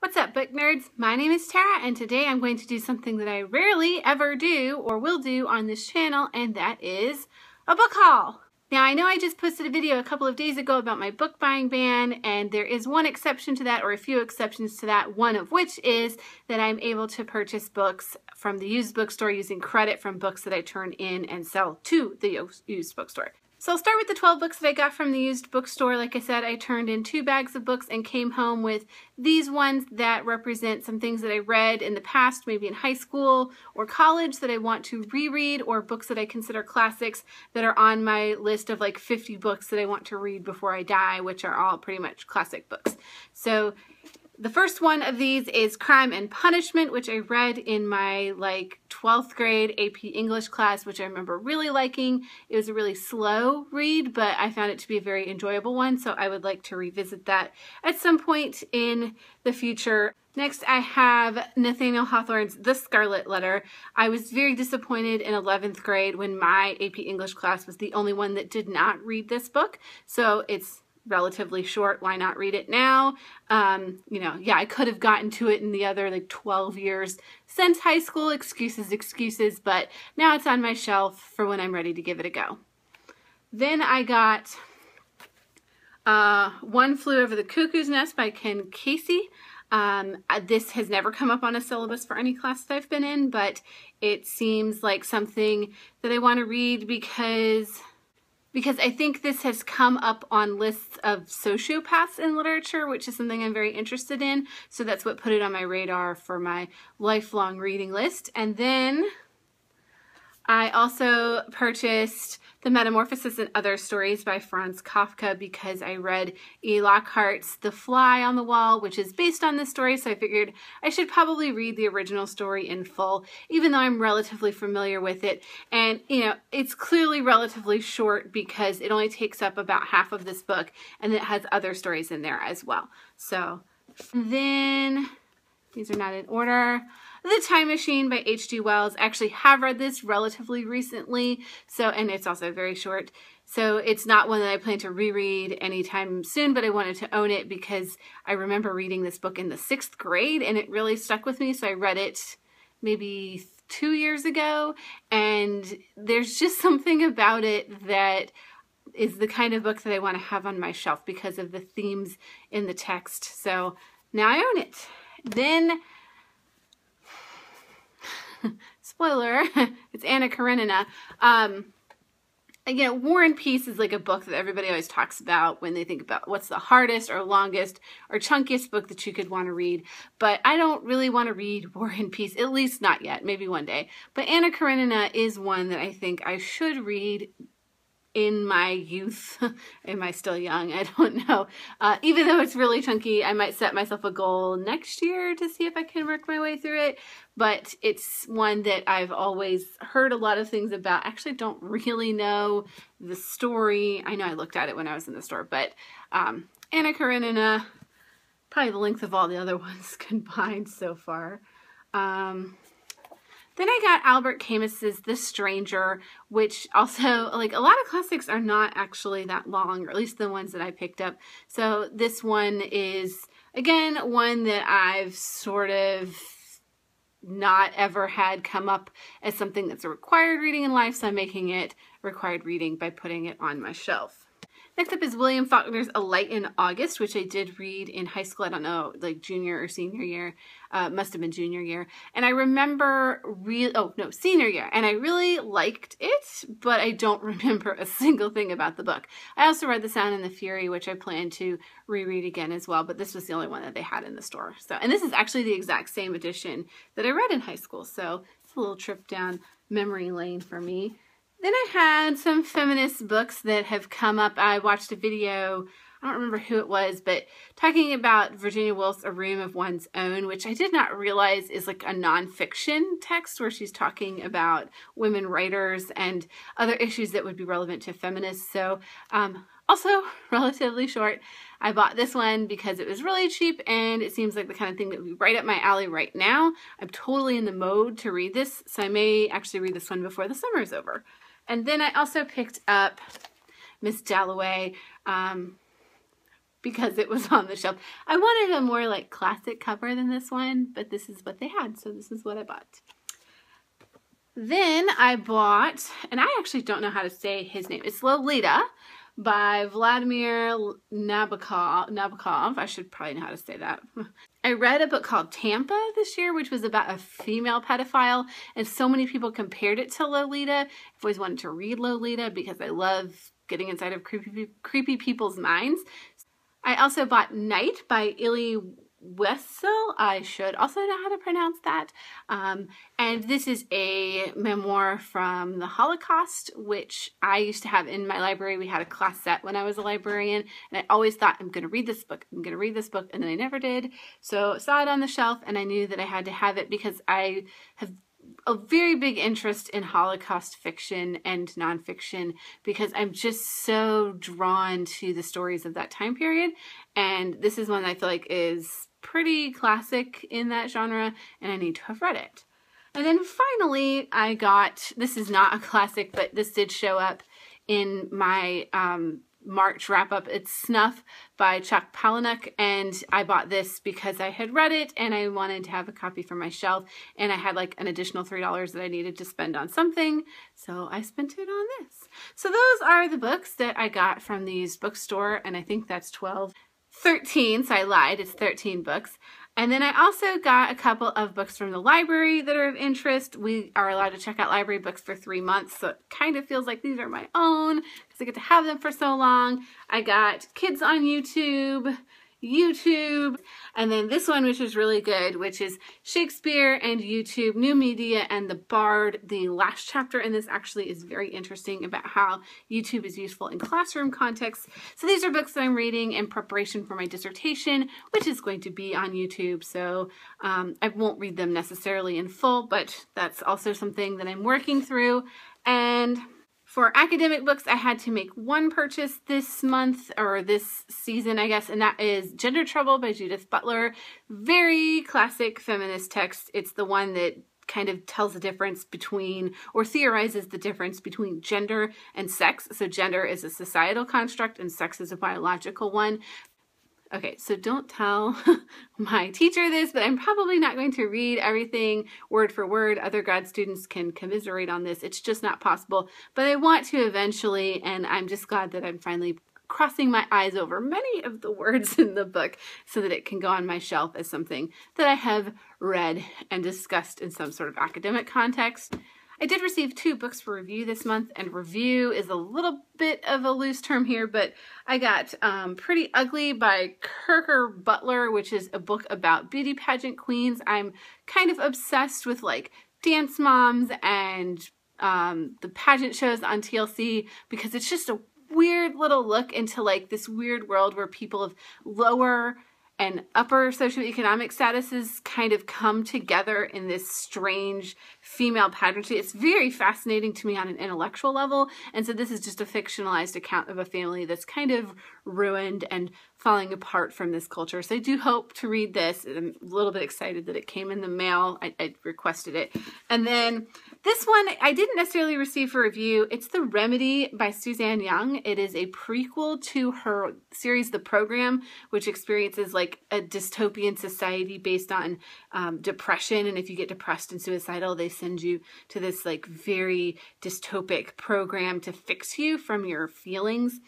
What's up, book nerds? My name is Tara, and today I'm going to do something that I rarely ever do or will do on this channel, and that is a book haul. Now, I know I just posted a video a couple of days ago about my book buying ban, and there is one exception to that, or a few exceptions to that, one of which is that I'm able to purchase books from the used bookstore using credit from books that I turn in and sell to the used bookstore. So I'll start with the 12 books that I got from the used bookstore. Like I said, I turned in 2 bags of books and came home with these ones that represent some things that I read in the past, maybe in high school or college, that I want to reread, or books that I consider classics that are on my list of like 50 books that I want to read before I die, which are all pretty much classic books. So the first one of these is Crime and Punishment, which I read in my 12th grade AP English class, which I remember really liking. It was a really slow read, but I found it to be a very enjoyable one, so I would like to revisit that at some point in the future. Next, I have Nathaniel Hawthorne's The Scarlet Letter. I was very disappointed in 11th grade when my AP English class was the only one that did not read this book, so it's relatively short. Why not read it now? Yeah, I could have gotten to it in the other 12 years since high school. Excuses, but now it's on my shelf for when I'm ready to give it a go. Then I got One Flew Over the Cuckoo's Nest by Ken Kesey. This has never come up on a syllabus for any class that I've been in, but it seems like something that I want to read because I think this has come up on lists of sociopaths in literature, which is something I'm very interested in. So that's what put it on my radar for my lifelong reading list. And then I also purchased The Metamorphosis and Other Stories by Franz Kafka because I read E. Lockhart's The Fly on the Wall, which is based on this story, so I figured I should probably read the original story in full, even though I'm relatively familiar with it. And, it's clearly relatively short because it only takes up about half of this book, and it has other stories in there as well. So, then, these are not in order. The Time Machine by H.G. Wells. I actually have read this relatively recently, and it's also very short. So it's not one that I plan to reread anytime soon, but I wanted to own it because I remember reading this book in the 6th grade and it really stuck with me. So I read it maybe 2 years ago, and there's just something about it that is the kind of book that I want to have on my shelf because of the themes in the text. So now I own it. Then spoiler, it's Anna Karenina. War and Peace is like a book that everybody always talks about when they think about what's the hardest or longest or chunkiest book that you could want to read. But I don't really want to read War and Peace, at least not yet, maybe one day. But Anna Karenina is one that I think I should read in my youth. Am I still young? I don't know. Even though it's really chunky, I might set myself a goal next year to see if I can work my way through it. But it's one that I've always heard a lot of things about. Actually, don't really know the story. I know I looked at it when I was in the store, but Anna Karenina, probably the length of all the other ones combined so far. Then I got Albert Camus's The Stranger, which also, a lot of classics are not actually that long, or at least the ones that I picked up. So this one is, again, one that I've sort of not ever had come up as something that's a required reading in life, so I'm making it required reading by putting it on my shelf. Next up is William Faulkner's A Light in August, which I did read in high school. I don't know, junior or senior year. Must have been junior year. And I remember senior year. And I really liked it, but I don't remember a single thing about the book. I also read The Sound and the Fury, which I plan to reread again as well, but this was the only one that they had in the store. And this is actually the exact same edition that I read in high school. So it's a little trip down memory lane for me. Then I had some feminist books that have come up. I watched a video, I don't remember who it was, but talking about Virginia Woolf's A Room of One's Own, which I did not realize is like a nonfiction text where she's talking about women writers and other issues that would be relevant to feminists. So also relatively short. I bought this one because it was really cheap and it seems like the kind of thing that would be right up my alley right now. I'm totally in the mode to read this, so I may actually read this one before the summer is over. And then I also picked up Miss Dalloway because it was on the shelf. I wanted a more like classic cover than this one, but this is what they had, so this is what I bought. Then I bought, and I actually don't know how to say his name. It's Lolita by Vladimir Nabokov. I should probably know how to say that. I read a book called Tampa this year, which was about a female pedophile, and so many people compared it to Lolita. I've always wanted to read Lolita because I love getting inside of creepy people's minds. I also bought Night by Elie Wiesel. I should also know how to pronounce that. And this is a memoir from the Holocaust, which I used to have in my library. We had a class set when I was a librarian, and I always thought, I'm going to read this book. I'm going to read this book, and then I never did. So I saw it on the shelf, and I knew that I had to have it because I have a very big interest in Holocaust fiction and nonfiction because I'm just so drawn to the stories of that time period. And this is one I feel like is pretty classic in that genre, and I need to have read it. And then finally I got, this is not a classic, but this did show up in my March wrap-up. It's Snuff by Chuck Palahniuk, and I bought this because I had read it and I wanted to have a copy for my shelf, and I had like an additional $3 that I needed to spend on something, so I spent it on this. So those are the books that I got from these bookstore, and I think that's 13, so I lied, it's 13 books. And then I also got a couple of books from the library that are of interest. We are allowed to check out library books for 3 months, so it kind of feels like these are my own because I get to have them for so long. I got Kids on YouTube, and then this one, which is really good, which is Shakespeare and YouTube, New Media and the Bard. The last chapter in this actually is very interesting about how YouTube is useful in classroom contexts. So these are books that I'm reading in preparation for my dissertation, which is going to be on YouTube. So I won't read them necessarily in full, but that's also something that I'm working through. And for academic books, I had to make one purchase this month, or this season, I guess, and that is Gender Trouble by Judith Butler. Very classic feminist text. It's the one that kind of tells the difference between, or theorizes the difference between gender and sex. So gender is a societal construct and sex is a biological one. Okay, so don't tell my teacher this, but I'm probably not going to read everything word for word. Other grad students can commiserate on this. It's just not possible, but I want to eventually, and I'm just glad that I'm finally crossing my eyes over many of the words in the book so that it can go on my shelf as something that I have read and discussed in some sort of academic context. I did receive 2 books for review this month, and review is a little bit of a loose term here, but I got Pretty Ugly by Kirker Butler, which is a book about beauty pageant queens. I'm kind of obsessed with like Dance Moms and the pageant shows on TLC because it's just a weird little look into like this weird world where people of lower and upper socioeconomic statuses kind of come together in this strange female pageantry. It's very fascinating to me on an intellectual level, and so this is just a fictionalized account of a family that's kind of ruined and falling apart from this culture. So I do hope to read this. I'm a little bit excited that it came in the mail. I requested it. And then this one I didn't necessarily receive for review. It's The Remedy by Suzanne Young. It is a prequel to her series The Program, which experiences like a dystopian society based on depression. And if you get depressed and suicidal, they send you to this like very dystopic program to fix you from your feelings.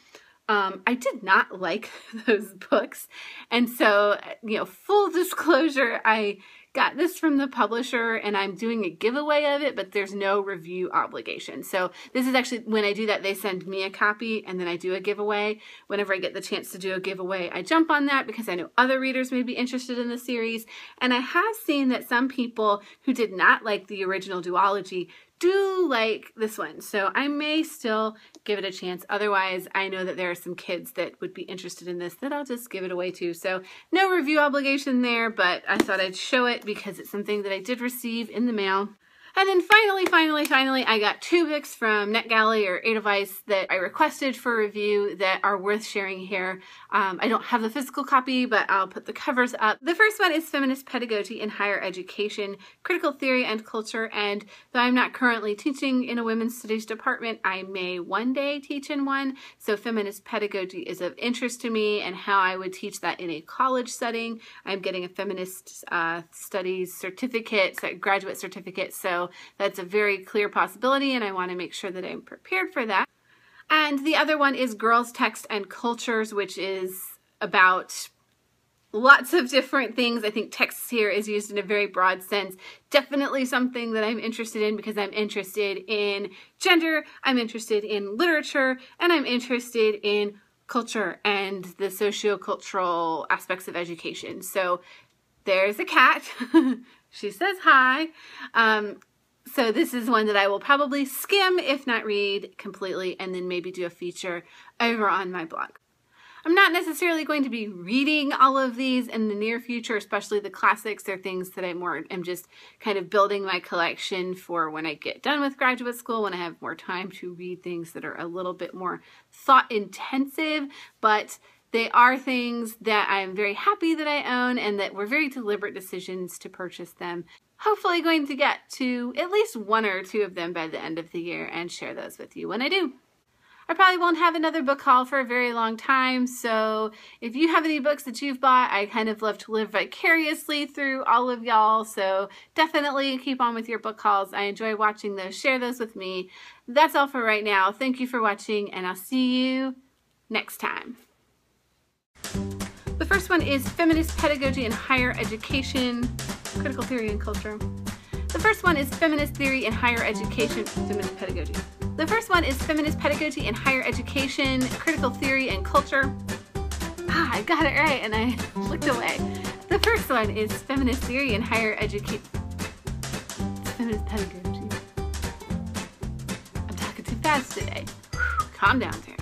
I did not like those books. And so, you know, full disclosure, I got this from the publisher and I'm doing a giveaway of it, but there's no review obligation. So this is actually, when I do that, they send me a copy and then I do a giveaway. Whenever I get the chance to do a giveaway, I jump on that because I know other readers may be interested in the series. And I have seen that some people who did not like the original duology do like this one, so I may still give it a chance. Otherwise, I know that there are some kids that would be interested in this that I'll just give it away to. So no review obligation there, but I thought I'd show it because it's something that I did receive in the mail. And then finally, I got 2 books from NetGalley or Edelweiss that I requested for review that are worth sharing here. I don't have the physical copy, but I'll put the covers up. The first one is Feminist Pedagogy in Higher Education, Critical Theory and Culture, and though I'm not currently teaching in a women's studies department, I may one day teach in one, so feminist pedagogy is of interest to me and how I would teach that in a college setting. I'm getting a feminist studies certificate, graduate certificate, so that's a very clear possibility, and I want to make sure that I'm prepared for that. And the other one is Girls, Text, and Cultures, which is about lots of different things. I think text here is used in a very broad sense. Definitely something that I'm interested in because I'm interested in gender, I'm interested in literature, and I'm interested in culture and the sociocultural aspects of education. So there's a cat. She says hi. So this is one that I will probably skim, if not read completely, and then maybe do a feature over on my blog. I'm not necessarily going to be reading all of these in the near future, especially the classics. They're things that I'm just kind of building my collection for when I get done with graduate school, when I have more time to read things that are a little bit more thought intensive, but they are things that I'm very happy that I own and that were very deliberate decisions to purchase them. Hopefully going to get to at least 1 or 2 of them by the end of the year and share those with you when I do. I probably won't have another book haul for a very long time, so if you have any books that you've bought, I kind of love to live vicariously through all of y'all, so definitely keep on with your book hauls. I enjoy watching those. Share those with me. That's all for right now. Thank you for watching, and I'll see you next time. The first one is Feminist Pedagogy in Higher Education, Critical Theory and Culture. The first one is Feminist Theory in Higher Education, Feminist Pedagogy. The first one is Feminist Pedagogy in Higher Education, Critical Theory and Culture. I got it right and I looked away. The first one is Feminist Theory in Higher Education. Feminist Pedagogy. I'm talking too fast today. Calm down, Tara.